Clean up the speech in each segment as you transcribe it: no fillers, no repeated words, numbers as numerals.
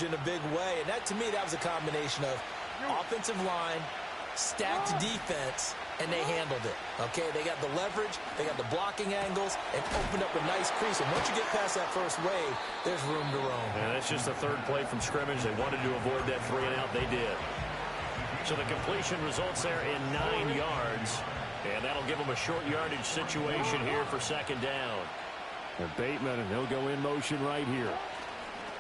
in a big way. And that, to me, that was a combination of offensive line, stacked defense, and they handled it. Okay, they got the leverage, they got the blocking angles, and opened up a nice crease. And once you get past that first wave, there's room to roam. And that's just the third play from scrimmage. They wanted to avoid that 3-and-out. They did. So the completion results there in 9 yards. And that'll give them a short yardage situation here for second down. And Bateman, and he'll go in motion right here.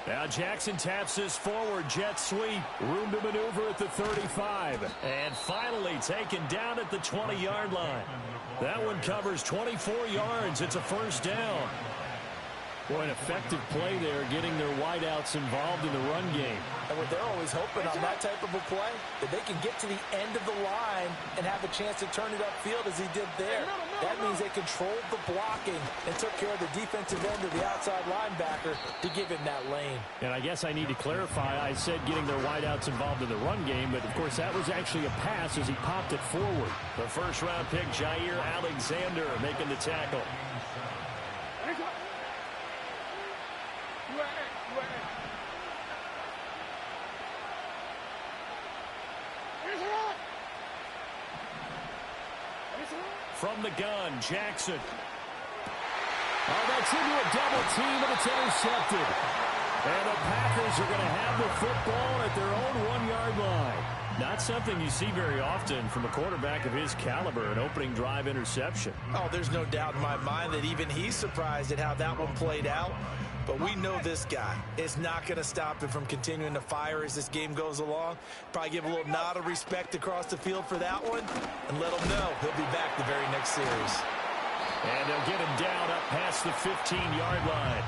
Now Jackson taps this forward jet sweep. Room to maneuver at the 35. And finally taken down at the 20-yard line. That one covers 24 yards. It's a first down. Boy, an effective play there, getting their wideouts involved in the run game. And what they're always hoping on that type of a play, that they can get to the end of the line and have a chance to turn it upfield as he did there. That means they controlled the blocking and took care of the defensive end of the outside linebacker to give him that lane. And I guess I need to clarify, I said getting their wideouts involved in the run game, but of course that was actually a pass as he popped it forward. The first-round pick, Jair Alexander, making the tackle. From the gun, Jackson. Oh, that's into a double team, and it's intercepted. And the Packers are going to have the football at their own 1-yard line. Not something you see very often from a quarterback of his caliber, an opening drive interception. Oh, there's no doubt in my mind that even he's surprised at how that one played out. But we know this guy is not going to stop him from continuing to fire as this game goes along. Probably give a little nod of respect across the field for that one and let him know he'll be back the very next series. And they'll get him down up past the 15-yard line.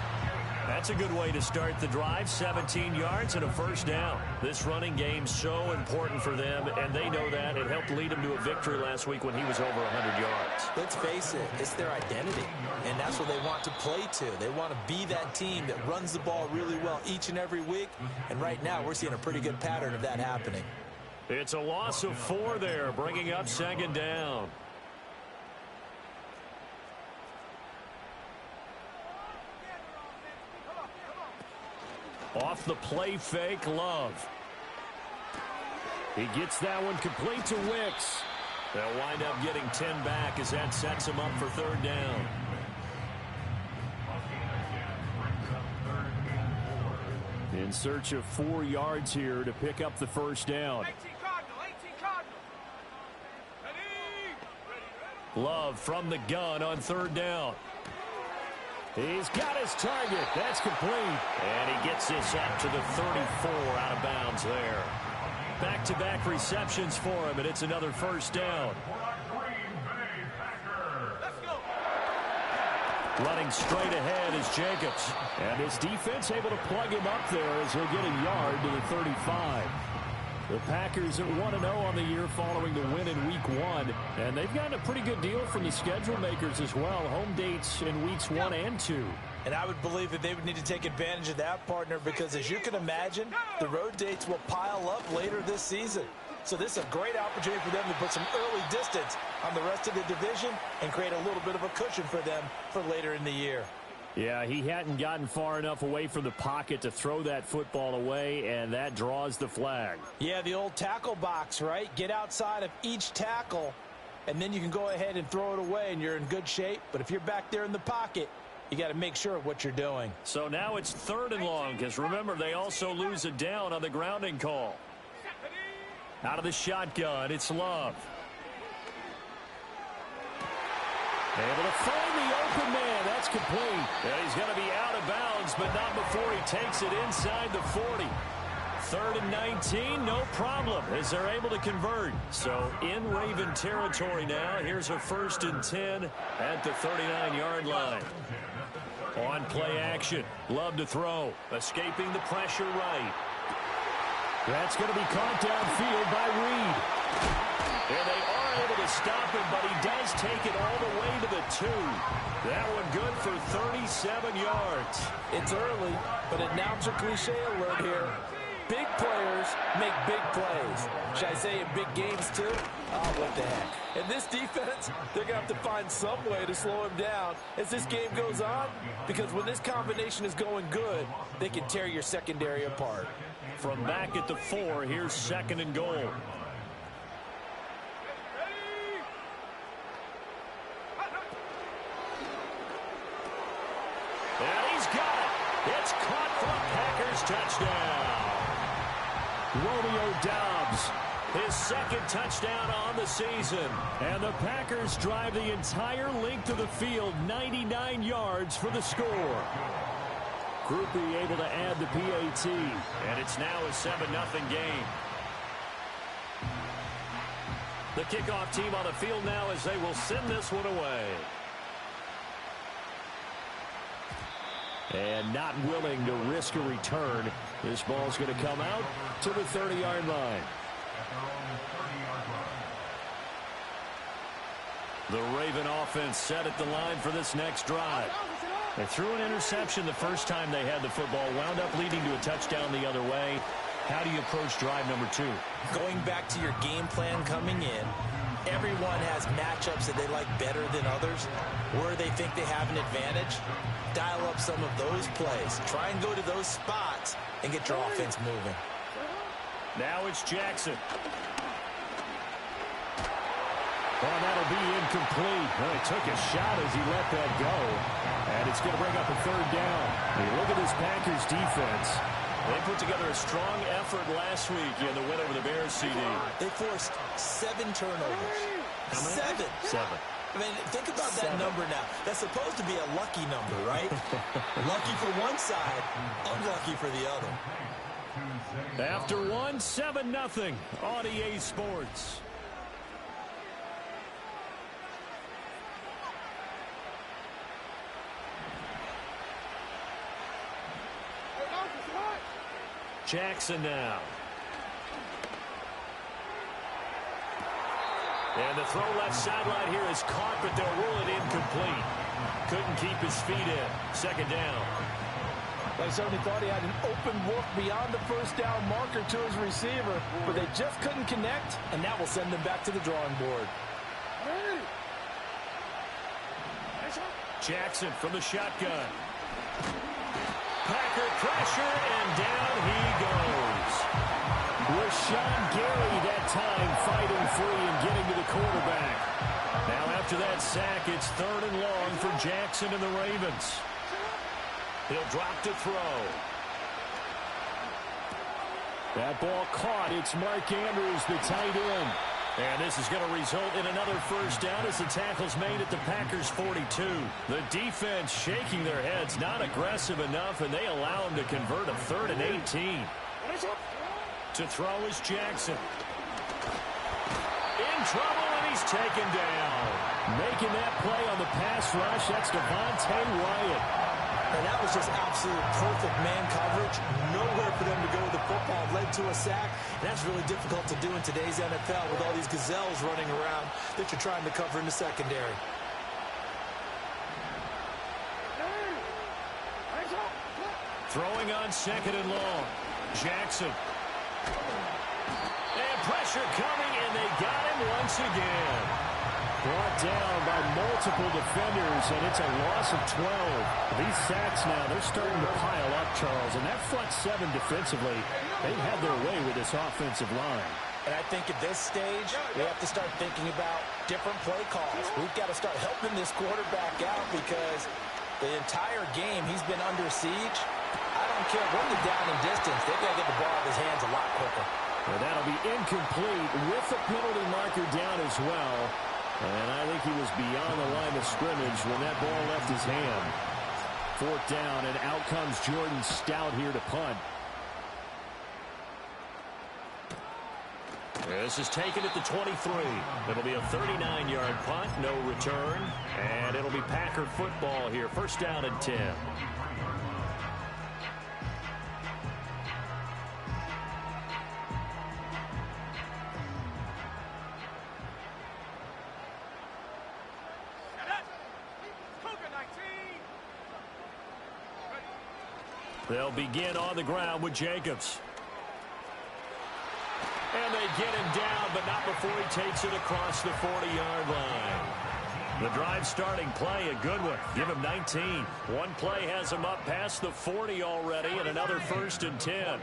That's a good way to start the drive. 17 yards and a first down. This running game's so important for them, and they know that. It helped lead them to a victory last week when he was over 100 yards. Let's face it, it's their identity, and that's what they want to play to. They want to be that team that runs the ball really well each and every week, and right now we're seeing a pretty good pattern of that happening. It's a loss of 4 there, bringing up second down. Off the play fake, Love. He gets that one complete to Wicks. They'll wind up getting 10 back as that sets them up for third down. In search of 4 yards here to pick up the first down. Love from the gun on third down. He's got his target. That's complete. And he gets this up to the 34 out of bounds there. Back-to-back receptions for him, and it's another first down. Running straight ahead is Jacobs. And his defense able to plug him up there as he'll get a yard to the 35. The Packers at 1-0 on the year following the win in Week 1. And they've gotten a pretty good deal from the schedule makers as well. Home dates in Weeks 1 and 2. And I would believe that they would need to take advantage of that, partner, because as you can imagine, the road dates will pile up later this season. So this is a great opportunity for them to put some early distance on the rest of the division and create a little bit of a cushion for them for later in the year. Yeah, he hadn't gotten far enough away from the pocket to throw that football away, and that draws the flag. Yeah, the old tackle box, right? Get outside of each tackle, and then you can go ahead and throw it away, and you're in good shape. But if you're back there in the pocket, you got to make sure of what you're doing. So now it's 3rd and long, because remember, they also lose a down on the grounding call. Out of the shotgun, it's Love. Able to find the open man. That's complete. And he's going to be out of bounds, but not before he takes it inside the 40. 3rd and 19, no problem, as they're able to convert. So in Raven territory now. Here's a 1st and 10 at the 39-yard line. On play action. Love to throw. Escaping the pressure right. That's going to be caught downfield by Reed. And they are able to stop him, but he does take it all the way to the 2. That one good for 37 yards. It's early, but announcer cliche alert here. Big players make big plays. Should I say in big games too? Oh, what the heck. And this defense, they're going to have to find some way to slow him down as this game goes on, because when this combination is going good, they can tear your secondary apart. From back at the 4, here's 2nd and goal. And he's got it. It's caught for a Packers touchdown. Romeo Doubs, his 2nd touchdown on the season. And the Packers drive the entire length of the field, 99 yards for the score. Groupie able to add the PAT. And it's now a 7-0 game. The kickoff team on the field now as they will send this one away. And not willing to risk a return. This ball's going to come out to the 30-yard line. The Raven offense set at the line for this next drive. They threw an interception the first time they had the football, wound up leading to a touchdown the other way. How do you approach drive number 2? Going back to your game plan coming in, everyone has matchups that they like better than others, where they think they have an advantage. Dial up some of those plays. Try and go to those spots and get your offense moving. Now it's Jackson. Oh, that'll be incomplete. Well, he took a shot as he let that go. And it's going to bring up a 3rd down. Hey, look at this Packers defense. They put together a strong effort last week in the win over the Bears, CD. They forced 7 turnovers. How many? 7. I mean, think about that number now. That's supposed to be a lucky number, right? Lucky for one side, unlucky for the other. After 1, 7-0 on EA Sports. Jackson now. And the throw left sideline here is caught, but they'll rule it incomplete. Couldn't keep his feet in. 2nd down. They certainly thought he had an open look beyond the first down marker to his receiver, but they just couldn't connect, and that will send them back to the drawing board. Jackson from the shotgun. Packer pressure, and down he goes. Rashawn Gary that time fighting free and getting to the quarterback. Now after that sack, it's 3rd and long for Jackson and the Ravens. He'll drop to throw. That ball caught. It's Mark Andrews, the tight end. And this is going to result in another 1st down as the tackle's made at the Packers' 42. The defense shaking their heads, not aggressive enough, and they allow him to convert a 3rd and 18. To throw is Jackson. In trouble, and he's taken down. Making that play on the pass rush, that's Devontae Wyatt. And that was just absolute perfect man coverage. Nowhere for them to go with the football. Led to a sack. And that's really difficult to do in today's NFL with all these gazelles running around that you're trying to cover in the secondary. Throwing on 2nd and long. Jackson. And pressure coming, and they got him once again. Brought down by multiple defenders, and it's a loss of 12. These sacks now, they're starting to pile up, Charles. And that front 7 defensively, they've had their way with this offensive line. And I think at this stage, we have to start thinking about different play calls. We've got to start helping this quarterback out because the entire game he's been under siege. I don't care when they're down in distance. They've got to get the ball out of his hands a lot quicker. And that'll be incomplete with the penalty marker down as well. And I think he was beyond the line of scrimmage when that ball left his hand. 4th down, and out comes Jordan Stout here to punt. This is taken at the 23. It'll be a 39-yard punt, no return. And it'll be Packer football here. 1st down and 10. They'll begin on the ground with Jacobs. And they get him down, but not before he takes it across the 40-yard line. The drive starting play, a good one. Give him 19. One play has him up past the 40 already, and another 1st and 10.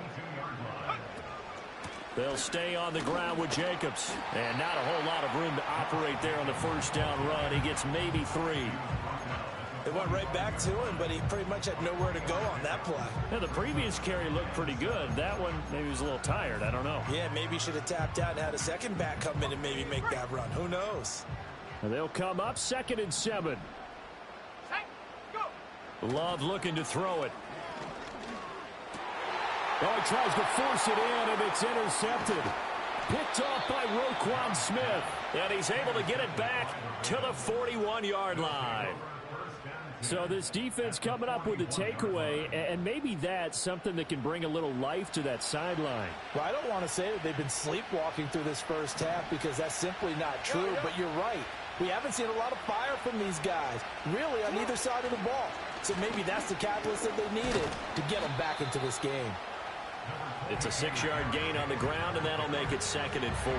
They'll stay on the ground with Jacobs. And not a whole lot of room to operate there on the first down run. He gets maybe 3. They went right back to him, but he pretty much had nowhere to go on that play. Now, the previous carry looked pretty good. That one, maybe he was a little tired. I don't know. Yeah, maybe he should have tapped out and had a second back come in and maybe make that run. Who knows? And they'll come up 2nd and 7. Love looking to throw it. Oh, he tries to force it in, and it's intercepted. Picked off by Roquan Smith. And he's able to get it back to the 41-yard line. So this defense coming up with a takeaway, and maybe that's something that can bring a little life to that sideline. Well, I don't want to say that they've been sleepwalking through this first half because that's simply not true, but you're right. We haven't seen a lot of fire from these guys, really, on either side of the ball. So maybe that's the catalyst that they needed to get them back into this game. It's a 6-yard gain on the ground, and that'll make it 2nd and 4.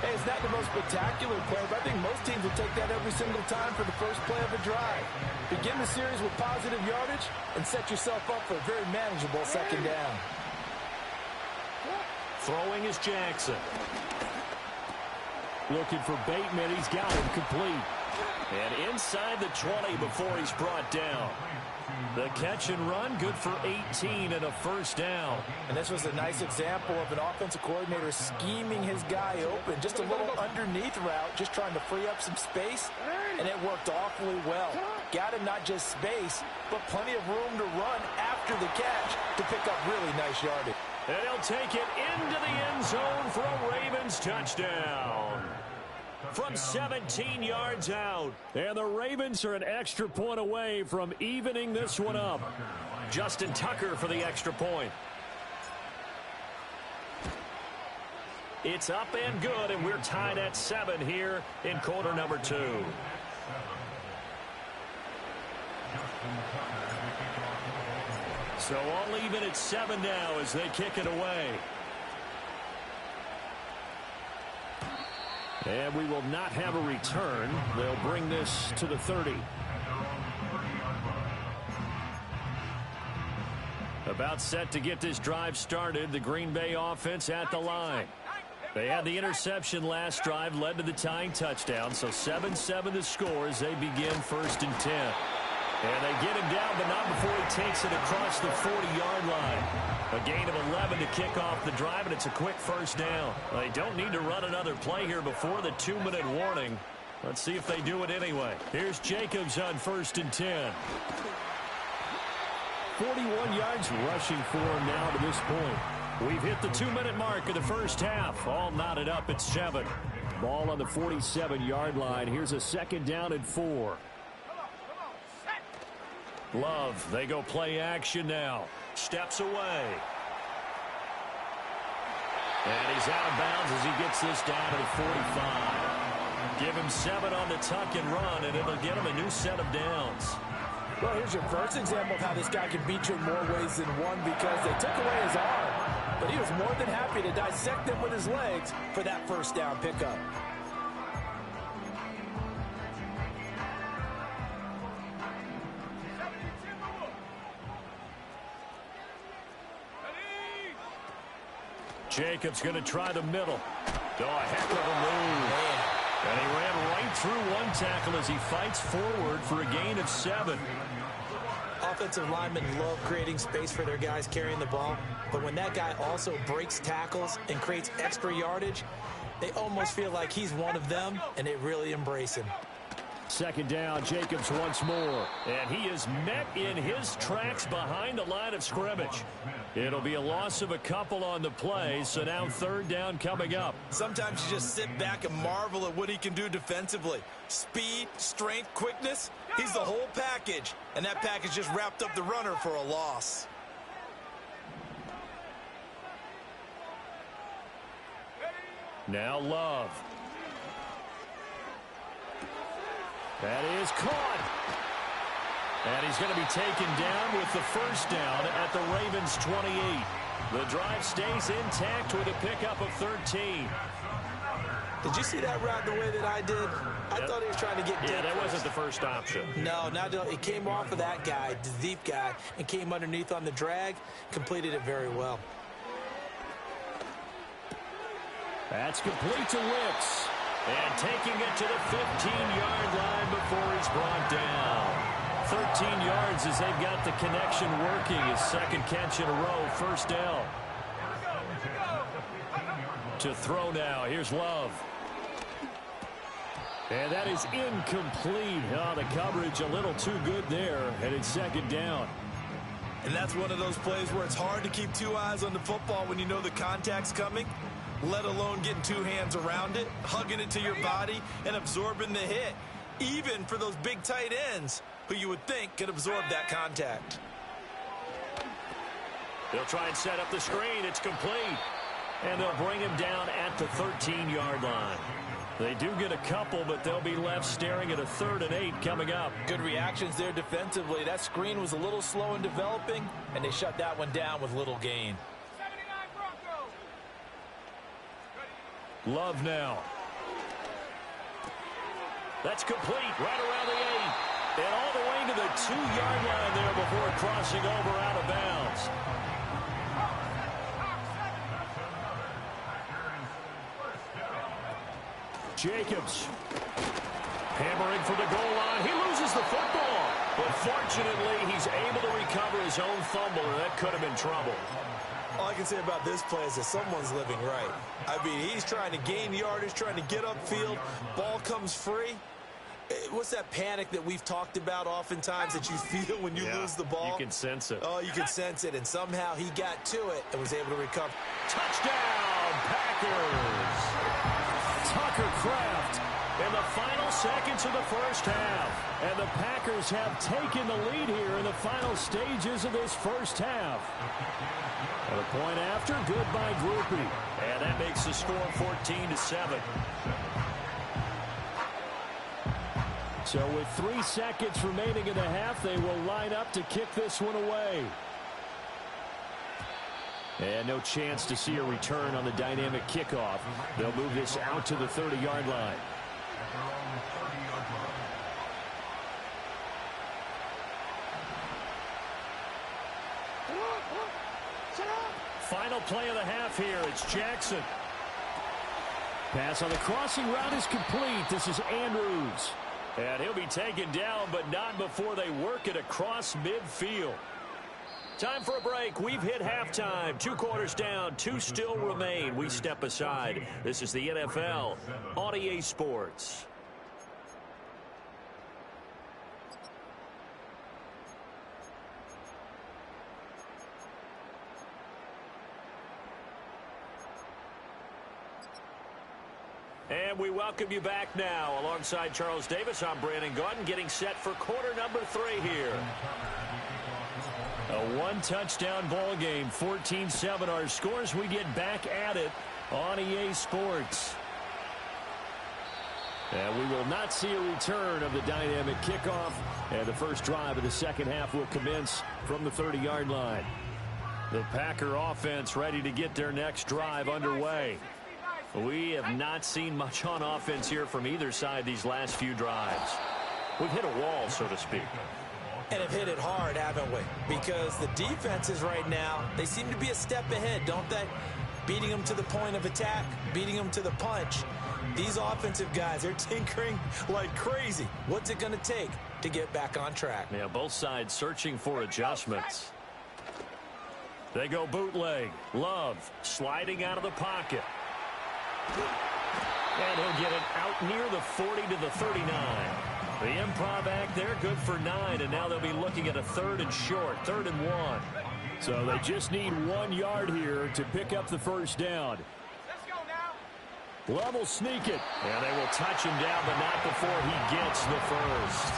Hey, it's not the most spectacular play, but I think most teams will take that every single time for the first play of a drive. Begin the series with positive yardage and set yourself up for a very manageable 2nd down. Throwing is Jackson. Looking for Bateman. He's got him complete. And inside the 20 before he's brought down. The catch and run, good for 18 and a 1st down. And this was a nice example of an offensive coordinator scheming his guy open. Just a little underneath route, just trying to free up some space, and it worked awfully well. Got him not just space, but plenty of room to run after the catch to pick up really nice yardage. And he'll take it into the end zone for a Ravens touchdown. From 17 yards out. And the Ravens are an extra point away from evening this one up. Justin Tucker for the extra point. It's up and good, and we're tied at 7 here in quarter number 2. So all even at 7 now as they kick it away. And we will not have a return. They'll bring this to the 30. About set to get this drive started. The Green Bay offense at the line. They had the interception last drive, led to the tying touchdown. So 7-7 the score as they begin 1st and 10. And they get him down, but not before he takes it across the 40-yard line. A gain of 11 to kick off the drive, and it's a quick 1st down. They don't need to run another play here before the 2-minute warning. Let's see if they do it anyway. Here's Jacobs on 1st and 10. 41 yards rushing for him now to this point. We've hit the 2-minute mark of the first half. All knotted up at 7. Ball on the 47-yard line. Here's a 2nd down and 4. Love, they go play action now. Steps away. And he's out of bounds as he gets this down to the 45. Give him 7 on the tuck and run, and it'll get him a new set of downs. Well, here's your first example of how this guy can beat you in more ways than one because they took away his arm. But he was more than happy to dissect them with his legs for that 1st down pickup. Jacobs going to try the middle. Oh, a heck of a move. And he ran right through one tackle as he fights forward for a gain of 7. Offensive linemen love creating space for their guys carrying the ball, but when that guy also breaks tackles and creates extra yardage, they almost feel like he's one of them, and they really embrace him. 2nd down, Jacobs once more. And he is met in his tracks behind the line of scrimmage. It'll be a loss of a couple on the play, so now 3rd down coming up. Sometimes you just sit back and marvel at what he can do defensively. Speed, strength, quickness, he's the whole package. And that package just wrapped up the runner for a loss. Now Love. That is caught. And he's going to be taken down with the 1st down at the Ravens' 28. The drive stays intact with a pickup of 13. Did you see that route the way that I did? I thought he was trying to get deep. Yeah, that wasn't the first option. No, it came off of that guy, the deep guy, and came underneath on the drag, completed it very well. That's complete to Wicks. And taking it to the 15-yard line before he's brought down. 13 yards as they've got the connection working. His second catch in a row, first down. To throw now, here's Love. And that is incomplete. Oh, the coverage a little too good there, and it's second down. And that's one of those plays where it's hard to keep two eyes on the football when you know the contact's coming, let alone getting two hands around it, hugging it to your body, and absorbing the hit, even for those big tight ends who you would think could absorb that contact. They'll try and set up the screen. It's complete. And they'll bring him down at the 13-yard line. They do get a couple, but they'll be left staring at a 3rd and 8 coming up. Good reactions there defensively. That screen was a little slow in developing, and they shut that one down with little gain. Love now. That's complete right around the 8. And all the way to the 2-yard line there before crossing over out of bounds. Jacobs. Hammering for the goal line. He loses the football. But fortunately, he's able to recover his own fumble, and that could have been trouble. All I can say about this play is that someone's living right. I mean, he's trying to gain yardage, trying to get upfield. Ball comes free. What's that panic that we've talked about oftentimes that you feel when you lose the ball? You can sense it. Oh, you can sense it. And somehow he got to it and was able to recover. Touchdown, Packers. Tucker Kraft. In the final seconds of the first half. And the Packers have taken the lead here in the final stages of this first half. And a point after, good by Groupie. And that makes the score 14-7. So with 3 seconds remaining in the half, they will line up to kick this one away. And no chance to see a return on the dynamic kickoff. They'll move this out to the 30-yard line. Final play of the half here. It's Jackson. Pass on the crossing route is complete. This is Andrews. And he'll be taken down, but not before they work it across midfield. Time for a break. We've hit halftime. 2 quarters down. 2 still remain. We step aside. This is the NFL on EA Sports. And we welcome you back now. Alongside Charles Davis, I'm Brandon Gaudin, getting set for quarter number 3 here. A 1-touchdown ball game, 14-7 our scores. We get back at it on EA Sports. And we will not see a return of the dynamic kickoff. And the first drive of the second half will commence from the 30-yard line. The Packer offense ready to get their next drive underway. We have not seen much on offense here from either side these last few drives. We've hit a wall, so to speak. And have hit it hard, haven't we? Because the defenses right now, they seem to be a step ahead, don't they? Beating them to the point of attack, beating them to the punch. These offensive guys, they're tinkering like crazy. What's it going to take to get back on track? Yeah, both sides searching for adjustments. They go bootleg. Love sliding out of the pocket. And he'll get it out near the 40 to the 39. The improv act there, good for 9, and now they'll be looking at a 3rd and short, 3rd and 1. So they just need 1 yard here to pick up the first down. Let's go now. Love will sneak it. And they will touch him down, but not before he gets the first.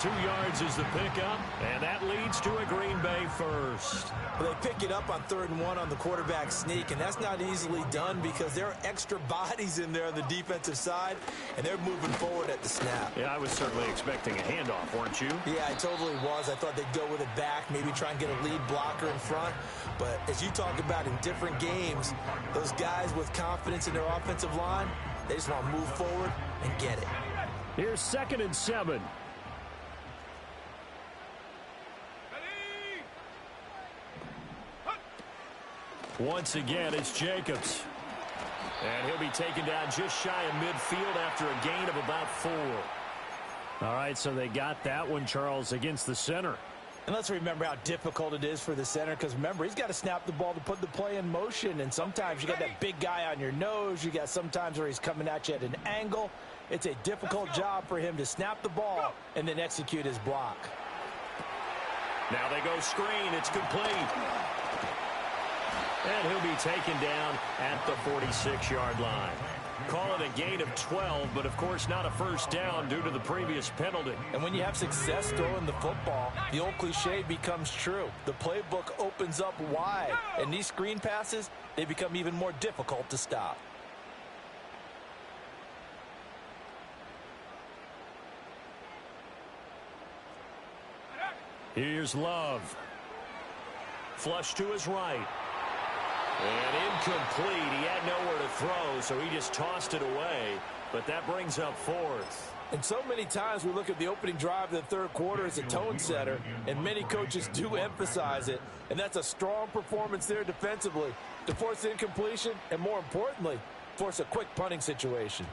2 yards is the pickup, and that leads to a Green Bay first. Well, they pick it up on 3rd and 1 on the quarterback sneak, and that's not easily done because there are extra bodies in there on the defensive side, and they're moving forward at the snap. Yeah, I was certainly expecting a handoff, weren't you? Yeah, I totally was. I thought they'd go with it back, maybe try and get a lead blocker in front. But as you talk about in different games, those guys with confidence in their offensive line, they just want to move forward and get it. Here's 2nd and 7. Once again, it's Jacobs. And he'll be taken down just shy of midfield after a gain of about 4. All right, so they got that one, Charles, against the center. And let's remember how difficult it is for the center, because remember, he's got to snap the ball to put the play in motion, and sometimes you got that big guy on your nose. You got sometimes where he's coming at you at an angle. It's a difficult job for him to snap the ball and then execute his block. Now they go screen. It's complete. And he'll be taken down at the 46-yard line. Call it a gain of 12, but of course not a first down due to the previous penalty. And when you have success throwing the football, the old cliche becomes true. The playbook opens up wide, and these screen passes, they become even more difficult to stop. Here's Love. Flush to his right. And incomplete. He had nowhere to throw, so he just tossed it away. But that brings up 4th. And so many times we look at the opening drive of the 3rd quarter as a tone setter, and many coaches do emphasize it. And that's a strong performance there defensively to force incompletion and, more importantly, force a quick punting situation.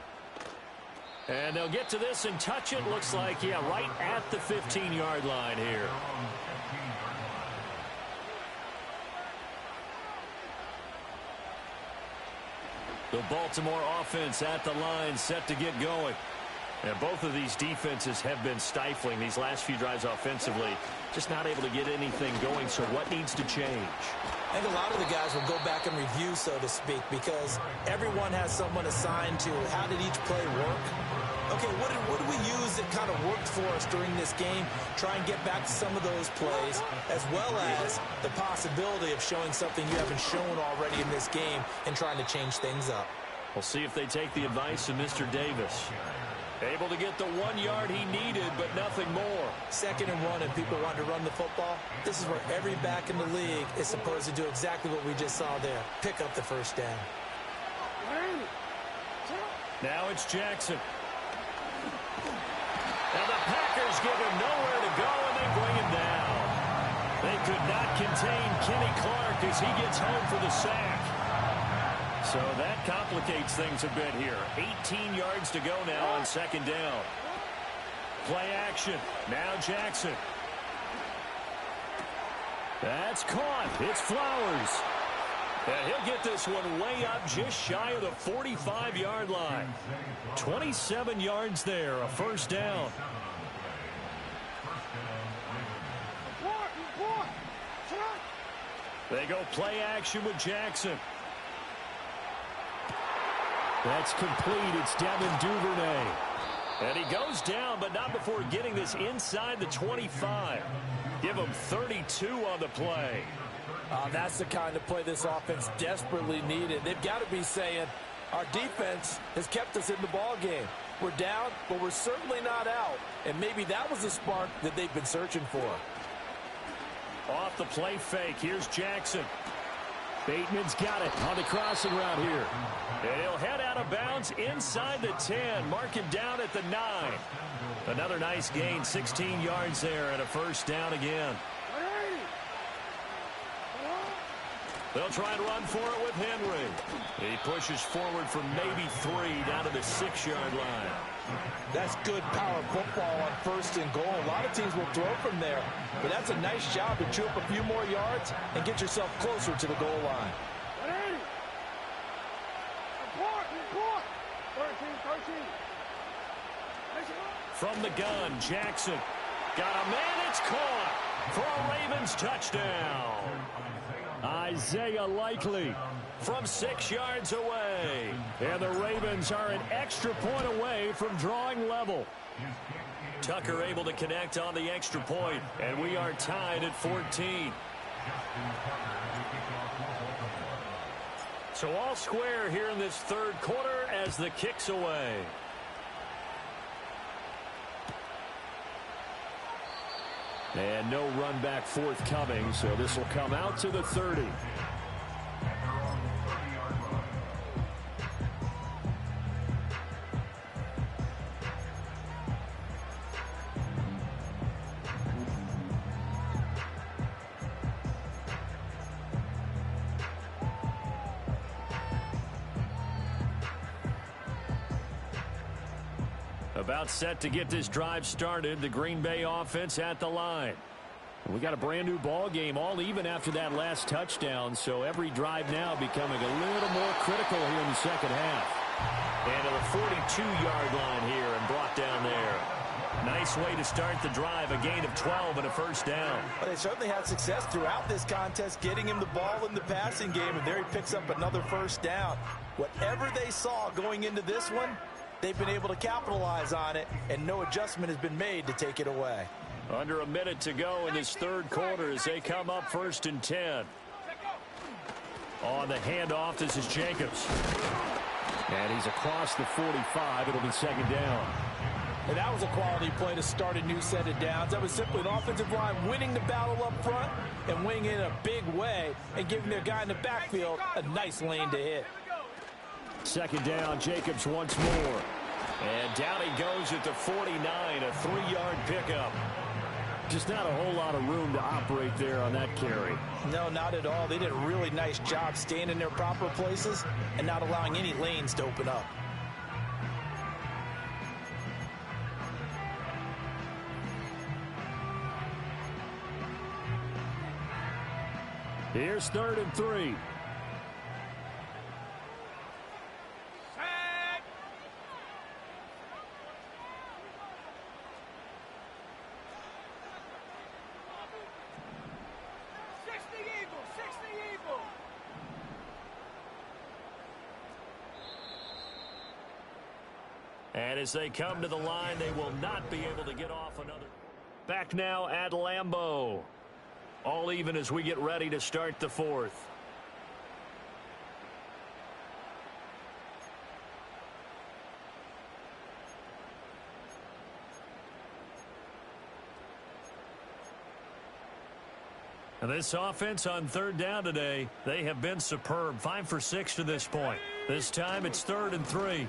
And they'll get to this and touch it. Looks like, yeah, right at the 15-yard line here. The Baltimore offense at the line, set to get going. And both of these defenses have been stifling these last few drives offensively. Just not able to get anything going, so what needs to change? I think a lot of the guys will go back and review, so to speak, because everyone has someone assigned to how did each play work. Okay, what did we use that kind of worked for us during this game? Try and get back to some of those plays, as well as the possibility of showing something you haven't shown already in this game and trying to change things up. We'll see if they take the advice of Mr. Davis. Able to get the 1 yard he needed, but nothing more. 2nd and 1, and people want to run the football. This is where every back in the league is supposed to do exactly what we just saw there. Pick up the first down. Now it's Jackson. Now the Packers give him nowhere to go, and they bring him down. They could not contain Kenny Clark as he gets home for the sack. So that complicates things a bit here. 18 yards to go now on 2nd down. Play action. Now Jackson. That's caught. It's Flowers. And he'll get this one way up just shy of the 45-yard line. 27 yards there, a first down. They go play action with Jackson. That's complete. It's Devin Duvernay. And he goes down, but not before getting this inside the 25. Give him 32 on the play. That's the kind of play this offense desperately needed. They've got to be saying, our defense has kept us in the ball game. We're down, but we're certainly not out. And maybe that was the spark that they've been searching for. Off the play fake, here's Jackson. Bateman's got it on the crossing route here. And he'll head out of bounds inside the 10. Mark him down at the 9. Another nice gain, 16 yards there, and a first down again. They'll try and run for it with Henry. He pushes forward from maybe 3 down to the 6-yard line. That's good power football on 1st and goal. A lot of teams will throw from there, but that's a nice job to chew up a few more yards and get yourself closer to the goal line. From the gun, Jackson. Got a man, it's caught for a Ravens touchdown. Isaiah Likely from 6 yards away. And the Ravens are an extra point away from drawing level. Tucker able to connect on the extra point, and we are tied at 14. So all square here in this third quarter as the kick's away. And no run back forthcoming, so this will come out to the 30. About set to get this drive started. The Green Bay offense at the line. We got a brand new ball game, all even after that last touchdown. So every drive now becoming a little more critical here in the second half. And to the 42-yard line here and brought down there. Nice way to start the drive. A gain of 12 and a first down. Well, they certainly had success throughout this contest, getting him the ball in the passing game, and there he picks up another first down. Whatever they saw going into this one, they've been able to capitalize on it, and no adjustment has been made to take it away. Under a minute to go in this third quarter as they come up 1st and 10. On the handoff, this is Jacobs. And he's across the 45. It'll be second down. And that was a quality play to start a new set of downs. That was simply an offensive line winning the battle up front and winning it in a big way and giving their guy in the backfield a nice lane to hit. Second down, Jacobs once more. And down he goes at the 49, a 3-yard pickup. Just not a whole lot of room to operate there on that carry. No, not at all. They did a really nice job staying in their proper places and not allowing any lanes to open up. Here's 3rd and 3. And as they come to the line, they will not be able to get off another. Back now at Lambeau. All even as we get ready to start the fourth. And this offense on third down today, they have been superb. 5 for 6 to this point. This time it's 3rd and 3.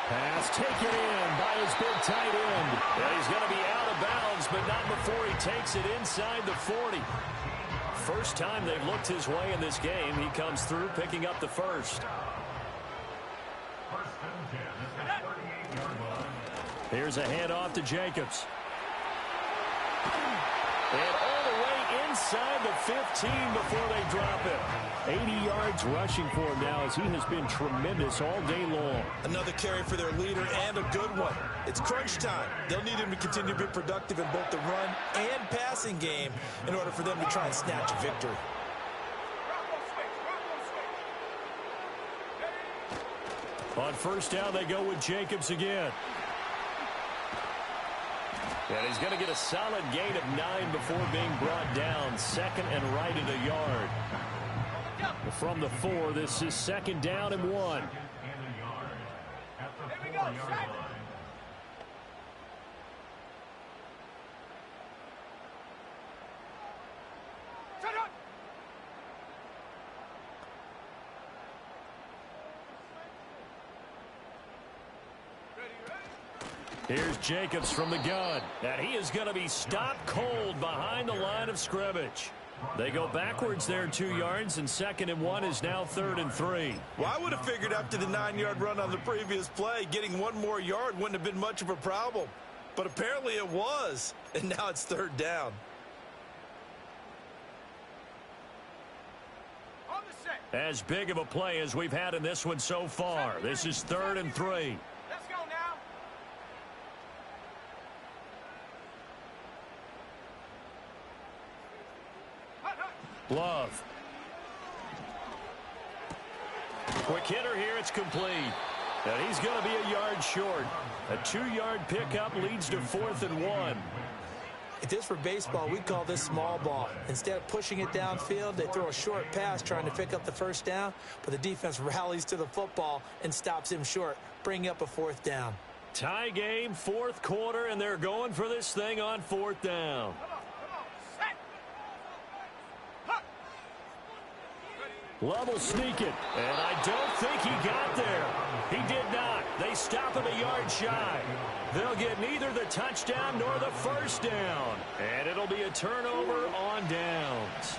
Pass taken in by his big tight end. And he's going to be out of bounds, but not before he takes it inside the 40. First time they've looked his way in this game. He comes through picking up the first. Here's a handoff to Jacobs. And all the way inside the 15 before they drop it. 80 yards rushing for him now as he has been tremendous all day long. Another carry for their leader and a good one. It's crunch time. They'll need him to continue to be productive in both the run and passing game in order for them to try and snatch a victory. On first down, they go with Jacobs again. And he's going to get a solid gain of 9 before being brought down. Second and right at a yard. From the 4, this is second down and 1. Here's Jacobs from the gun. And he is going to be stopped cold behind the line of scrimmage. They go backwards there 2 yards, and 2nd and 1 is now 3rd and 3. Well, I would have figured after the 9-yard run on the previous play, getting 1 more yard wouldn't have been much of a problem. But apparently it was, and now it's 3rd down. As big of a play as we've had in this one so far. This is 3rd and 3. Let's go now. Love. Quick hitter here. It's complete. And he's going to be a yard short. A 2-yard pickup leads to 4th and 1. If this were baseball, we call this small ball. Instead of pushing it downfield, they throw a short pass trying to pick up the first down, but the defense rallies to the football and stops him short, bringing up a 4th down. Tie game, 4th quarter, and they're going for this thing on 4th down. Love will sneak it, and I don't think he got there. He did not. They stop him a yard shy. They'll get neither the touchdown nor the first down, and it'll be a turnover on downs.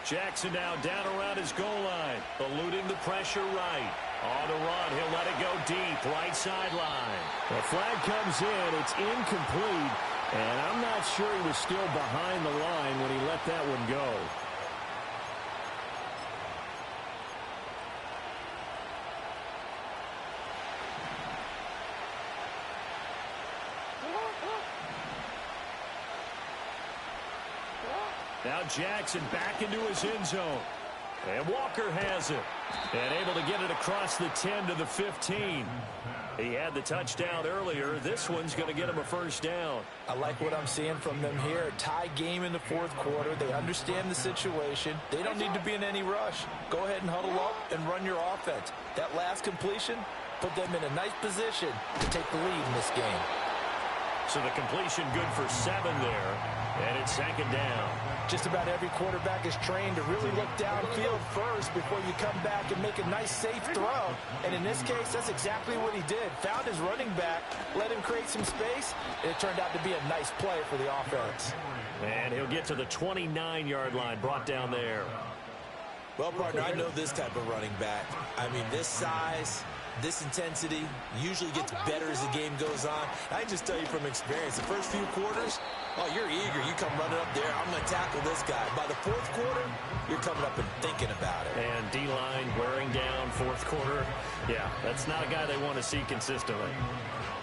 Jackson now down around his goal line, eluding the pressure right. On the run, he'll let it go deep, right sideline. The flag comes in, it's incomplete, and I'm not sure he was still behind the line when he let that one go. Now Jackson back into his end zone. And Walker has it. And able to get it across the 10 to the 15. He had the touchdown earlier. This one's going to get him a first down. I like what I'm seeing from them here. A tie game in the 4th quarter. They understand the situation. They don't need to be in any rush. Go ahead and huddle up and run your offense. That last completion put them in a nice position to take the lead in this game. So the completion good for 7 there. And it's 2nd down. Just about every quarterback is trained to really look downfield first before you come back and make a nice, safe throw. And in this case, that's exactly what he did. Found his running back, let him create some space, and it turned out to be a nice play for the offense. And he'll get to the 29-yard line, brought down there. Well, partner, I know this type of running back. I mean, this size, this intensity usually gets better as the game goes on. I can just tell you from experience, the first few quarters, oh, you're eager. You come running up there. I'm going to tackle this guy. By the 4th quarter, you're coming up and thinking about it. And D-line wearing down 4th quarter. Yeah, that's not a guy they want to see consistently.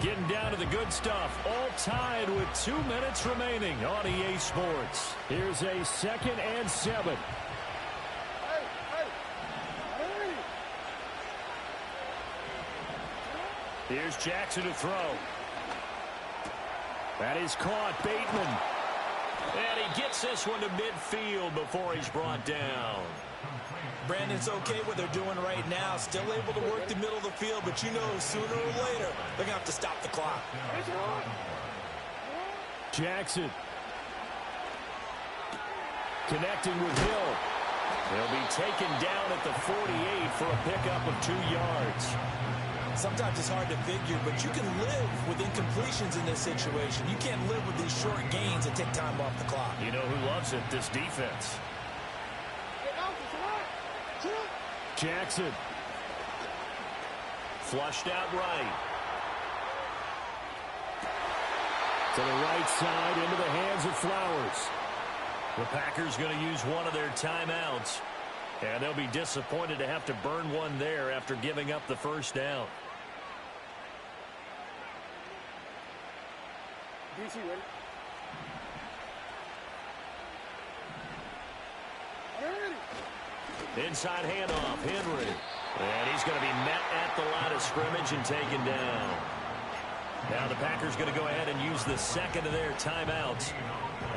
Getting down to the good stuff. All tied with 2 minutes remaining on EA Sports. Here's a 2nd and 7. Here's Jackson to throw. That is caught. Bateman. And he gets this one to midfield before he's brought down. Brandon, it's okay what they're doing right now. Still able to work the middle of the field, but you know sooner or later they're going to have to stop the clock. Jackson. Connecting with Hill. He'll be taken down at the 48 for a pickup of 2 yards. Sometimes it's hard to figure, but you can live with incompletions in this situation. You can't live with these short gains that take time off the clock. You know who loves it? This defense. Jackson. Flushed out right. To the right side, into the hands of Flowers. The Packers going to use one of their timeouts. And they'll be disappointed to have to burn one there after giving up the first down. DC, ready? Inside handoff, Henry. And he's going to be met at the line of scrimmage and taken down. Now the Packers going to go ahead and use the 2nd of their timeouts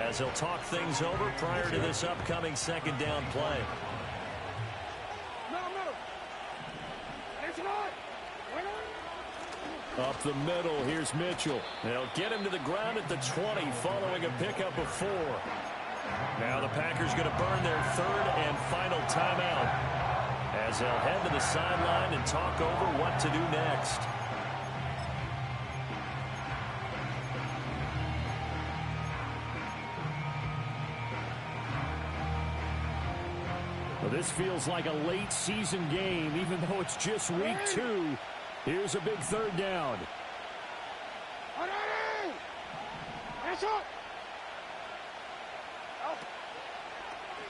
as they'll talk things over prior to this upcoming 2nd down play. Up the middle, here's Mitchell. They'll get him to the ground at the 20 following a pickup of 4. Now the Packers going to burn their 3rd and final timeout as they'll head to the sideline and talk over what to do next. Well, this feels like a late season game, even though it's just week 2. Here's a big 3rd down.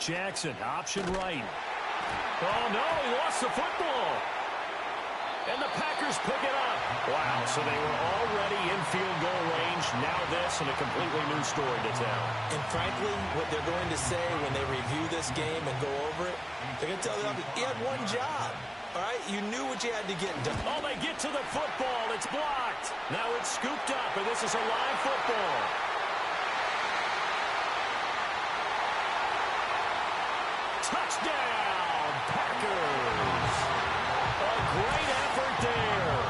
Jackson, option right. Oh, no, he lost the football. And the Packers pick it up. Wow, so they were already in field goal range. now this and a completely new story to tell. And frankly, what they're going to say when they review this game and go over it, they're going to tell them, he had one job. All right, you knew what you had to get done. Oh, they get to the football. It's blocked. Now it's scooped up, and this is a live football. Touchdown, Packers. A great effort there.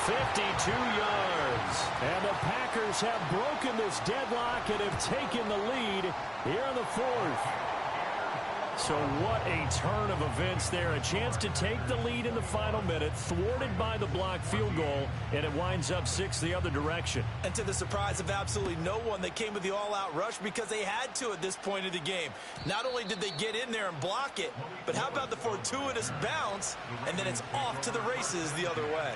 52 yards. And the Packers have broken this deadlock and have taken the lead here in the fourth. So what a turn of events there. A chance to take the lead in the final minute, thwarted by the blocked field goal, and it winds up 6 the other direction. And to the surprise of absolutely no one, they came with the all-out rush because they had to at this point of the game. Not only did they get in there and block it, but how about the fortuitous bounce, and then it's off to the races the other way.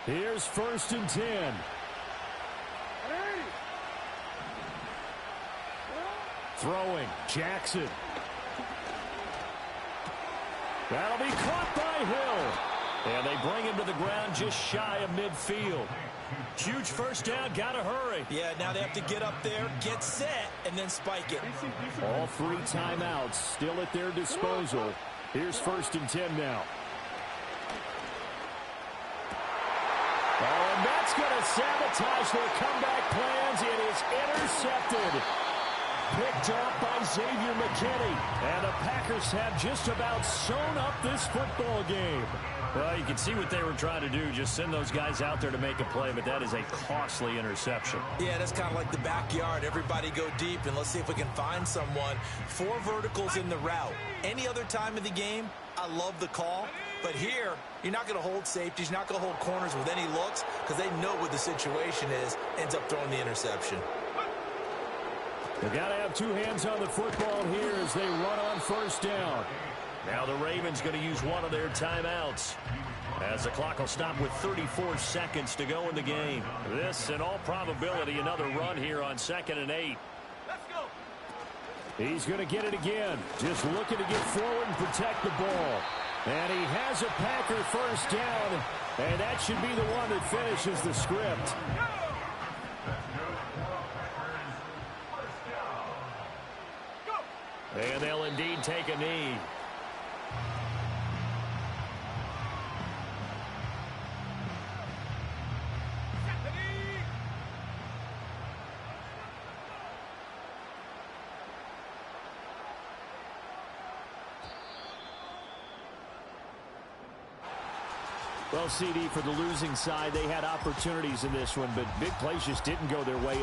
Here's 1st and 10. Throwing, Jackson. That'll be caught by Hill. And they bring him to the ground just shy of midfield. Huge first down, gotta hurry. Yeah, now they have to get up there, get set, and then spike it. All 3 timeouts still at their disposal. Here's 1st and 10 now. Oh, and that's going to sabotage their comeback plans. It is intercepted. Picked up by Xavier McKinney. And the Packers have just about sewn up this football game. Well, you can see what they were trying to do, just send those guys out there to make a play, but that is a costly interception. Yeah, that's kind of like the backyard. Everybody go deep, and let's see if we can find someone. 4 verticals in the route. Any other time of the game, I love the call. But here, you're not going to hold safeties, you're not going to hold corners with any looks because they know what the situation is, ends up throwing the interception. They've got to have 2 hands on the football here as they run on 1st down. Now the Ravens going to use one of their timeouts as the clock will stop with 34 seconds to go in the game. This, in all probability, another run here on 2nd and 8. Let's go. He's going to get it again. Just looking to get forward and protect the ball. And he has a Packer 1st down. And that should be the one that finishes the script. And they'll indeed take a knee. Well, CD, for the losing side, they had opportunities in this one, but big plays just didn't go their way.